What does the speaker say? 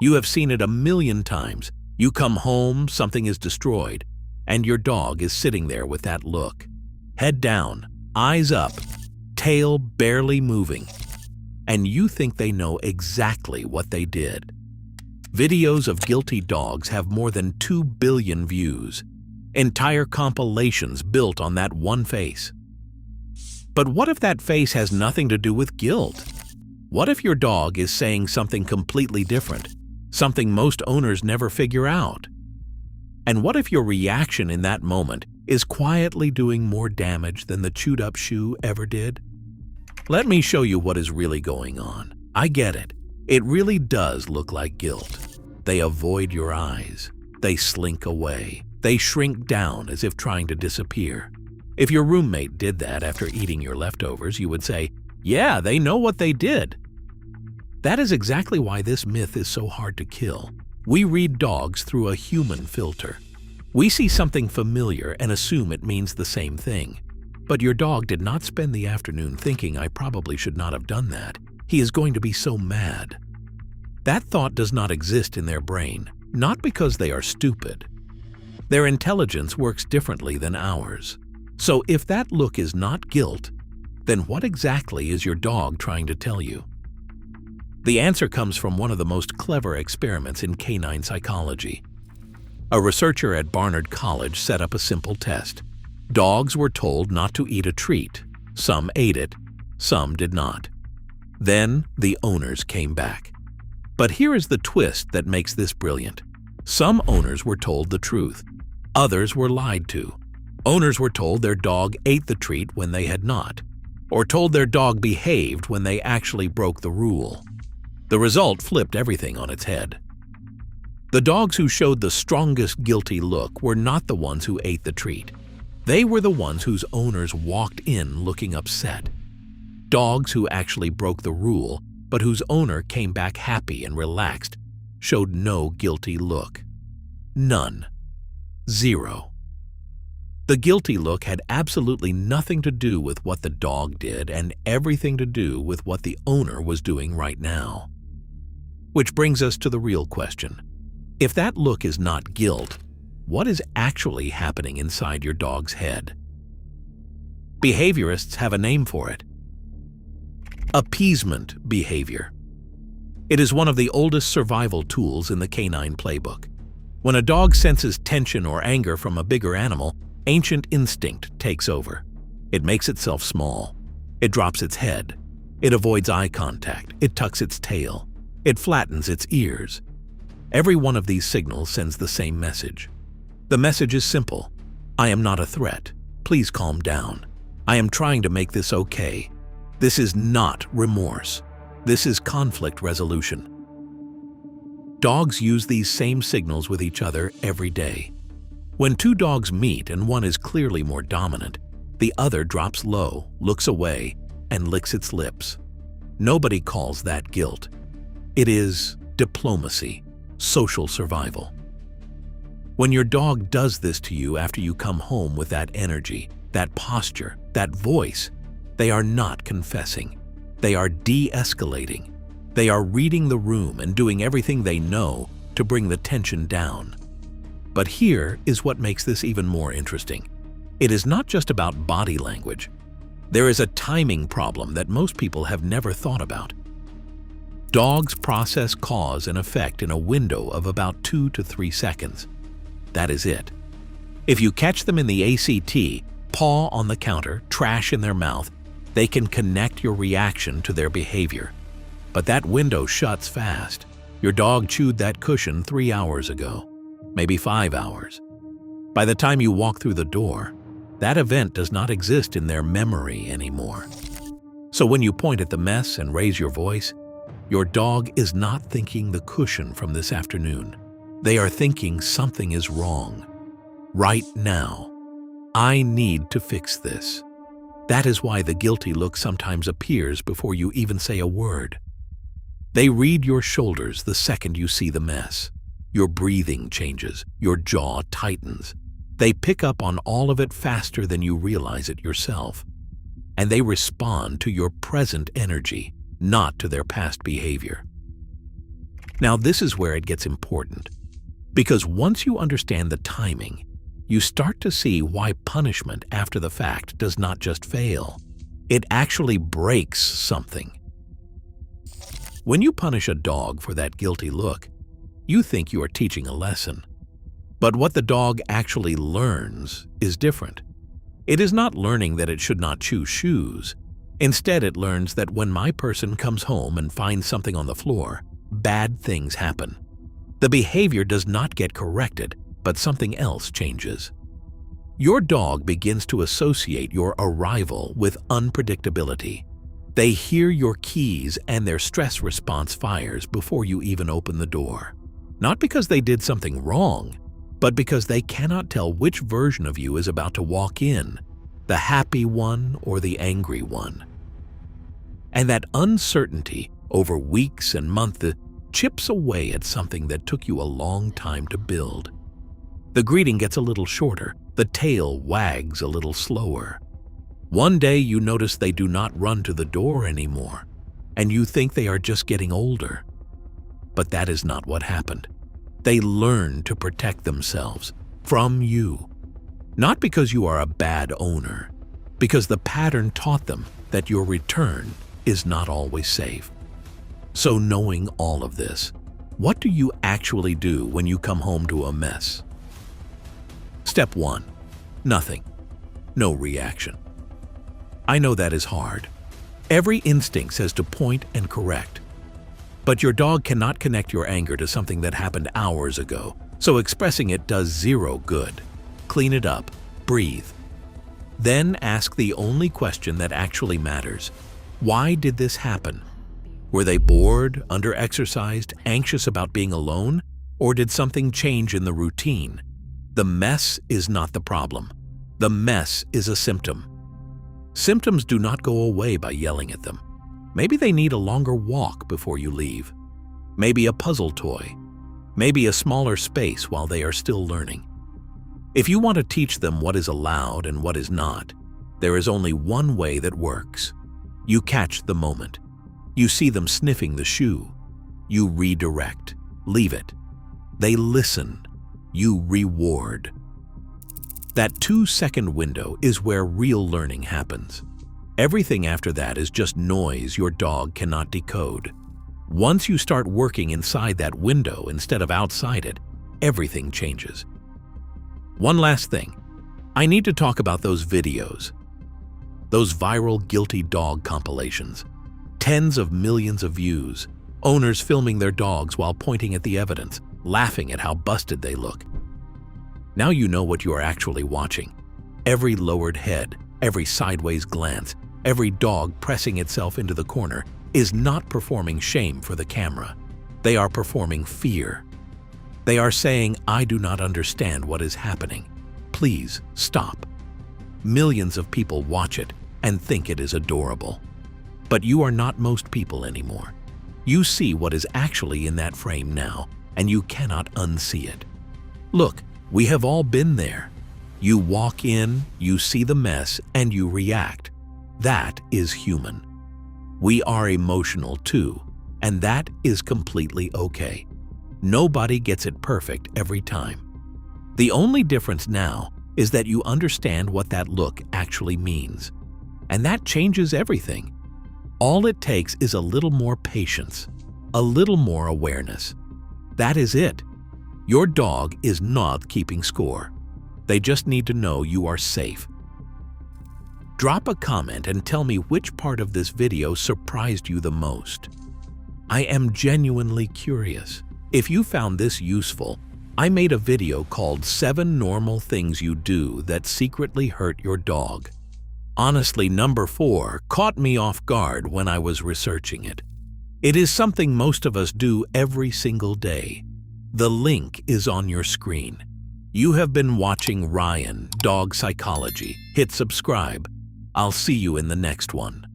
You have seen it a million times. You come home, something is destroyed, and your dog is sitting there with that look. Head down, eyes up, tail barely moving. And you think they know exactly what they did. Videos of guilty dogs have more than 2 billion views. Entire compilations built on that one face. But what if that face has nothing to do with guilt? What if your dog is saying something completely different, something most owners never figure out? And what if your reaction in that moment is quietly doing more damage than the chewed-up shoe ever did? Let me show you what is really going on. I get it. It really does look like guilt. They avoid your eyes. They slink away. They shrink down as if trying to disappear. If your roommate did that after eating your leftovers, you would say, "Yeah, they know what they did." That is exactly why this myth is so hard to kill. We read dogs through a human filter. We see something familiar and assume it means the same thing. But your dog did not spend the afternoon thinking, "I probably should not have done that. He is going to be so mad." That thought does not exist in their brain, not because they are stupid. Their intelligence works differently than ours. So if that look is not guilt, then what exactly is your dog trying to tell you? The answer comes from one of the most clever experiments in canine psychology. A researcher at Barnard College set up a simple test. Dogs were told not to eat a treat. Some ate it, some did not. Then the owners came back. But here is the twist that makes this brilliant. Some owners were told the truth. Others were lied to. Owners were told their dog ate the treat when they had not, or told their dog behaved when they actually broke the rule. The result flipped everything on its head. The dogs who showed the strongest guilty look were not the ones who ate the treat. They were the ones whose owners walked in looking upset. Dogs who actually broke the rule, but whose owner came back happy and relaxed, showed no guilty look. None. Zero. The guilty look had absolutely nothing to do with what the dog did and everything to do with what the owner was doing right now. Which brings us to the real question. If that look is not guilt, what is actually happening inside your dog's head? Behaviorists have a name for it. Appeasement behavior. It is one of the oldest survival tools in the canine playbook. When a dog senses tension or anger from a bigger animal, ancient instinct takes over. It makes itself small. It drops its head. It avoids eye contact. It tucks its tail. It flattens its ears. Every one of these signals sends the same message. The message is simple. I am not a threat. Please calm down. I am trying to make this okay. This is not remorse. This is conflict resolution. Dogs use these same signals with each other every day. When two dogs meet and one is clearly more dominant, the other drops low, looks away, and licks its lips. Nobody calls that guilt. It is diplomacy, social survival. When your dog does this to you after you come home with that energy, that posture, that voice, they are not confessing. They are de-escalating. They are reading the room and doing everything they know to bring the tension down. But here is what makes this even more interesting. It is not just about body language. There is a timing problem that most people have never thought about. Dogs process cause and effect in a window of about 2 to 3 seconds. That is it. If you catch them in the ACT, paw on the counter, trash in their mouth, they can connect your reaction to their behavior. But that window shuts fast. Your dog chewed that cushion 3 hours ago, maybe 5 hours. By the time you walk through the door, that event does not exist in their memory anymore. So when you point at the mess and raise your voice, your dog is not thinking the cushion from this afternoon. They are thinking something is wrong. Right now. I need to fix this. That is why the guilty look sometimes appears before you even say a word. They read your shoulders the second you see the mess. Your breathing changes, your jaw tightens. They pick up on all of it faster than you realize it yourself. And they respond to your present energy, not to their past behavior. Now this is where it gets important, because once you understand the timing, you start to see why punishment after the fact does not just fail. It actually breaks something. When you punish a dog for that guilty look, you think you are teaching a lesson. But what the dog actually learns is different. It is not learning that it should not choose shoes. Instead, it learns that when my person comes home and finds something on the floor, bad things happen. The behavior does not get corrected, but something else changes. Your dog begins to associate your arrival with unpredictability. They hear your keys and their stress response fires before you even open the door. Not because they did something wrong, but because they cannot tell which version of you is about to walk in, the happy one or the angry one. And that uncertainty over weeks and months chips away at something that took you a long time to build. The greeting gets a little shorter, the tail wags a little slower. One day you notice they do not run to the door anymore, and you think they are just getting older. But that is not what happened. They learn to protect themselves from you. Not because you are a bad owner, because the pattern taught them that your return is not always safe. So knowing all of this, what do you actually do when you come home to a mess? Step 1. Nothing. No reaction. I know that is hard. Every instinct says to point and correct. But your dog cannot connect your anger to something that happened hours ago, so expressing it does zero good. Clean it up. Breathe. Then ask the only question that actually matters. Why did this happen? Were they bored, under-exercised, anxious about being alone, or did something change in the routine? The mess is not the problem. The mess is a symptom. Symptoms do not go away by yelling at them. Maybe they need a longer walk before you leave. Maybe a puzzle toy. Maybe a smaller space while they are still learning. If you want to teach them what is allowed and what is not, there is only one way that works. You catch the moment. You see them sniffing the shoe. You redirect. Leave it. They listen. You reward. That 2-second window is where real learning happens. Everything after that is just noise your dog cannot decode. Once you start working inside that window instead of outside it, everything changes. One last thing. I need to talk about those videos. Those viral guilty dog compilations. Tens of millions of views. Owners filming their dogs while pointing at the evidence, laughing at how busted they look. Now you know what you are actually watching. Every lowered head, every sideways glance, every dog pressing itself into the corner is not performing shame for the camera. They are performing fear. They are saying, I do not understand what is happening. Please stop. Millions of people watch it and think it is adorable. But you are not most people anymore. You see what is actually in that frame now, and you cannot unsee it. Look, we have all been there. You walk in, you see the mess, and you react. That is human. We are emotional too, and that is completely okay. Nobody gets it perfect every time. The only difference now is that you understand what that look actually means. And that changes everything. All it takes is a little more patience, a little more awareness. That is it. Your dog is not keeping score. They just need to know you are safe. Drop a comment and tell me which part of this video surprised you the most. I am genuinely curious. If you found this useful, I made a video called 7 Normal Things You Do That Secretly Hurt Your Dog. Honestly, number 4 caught me off guard when I was researching it. It is something most of us do every single day. The link is on your screen. You have been watching Ryan, Dog Psychology. Hit subscribe. I'll see you in the next one.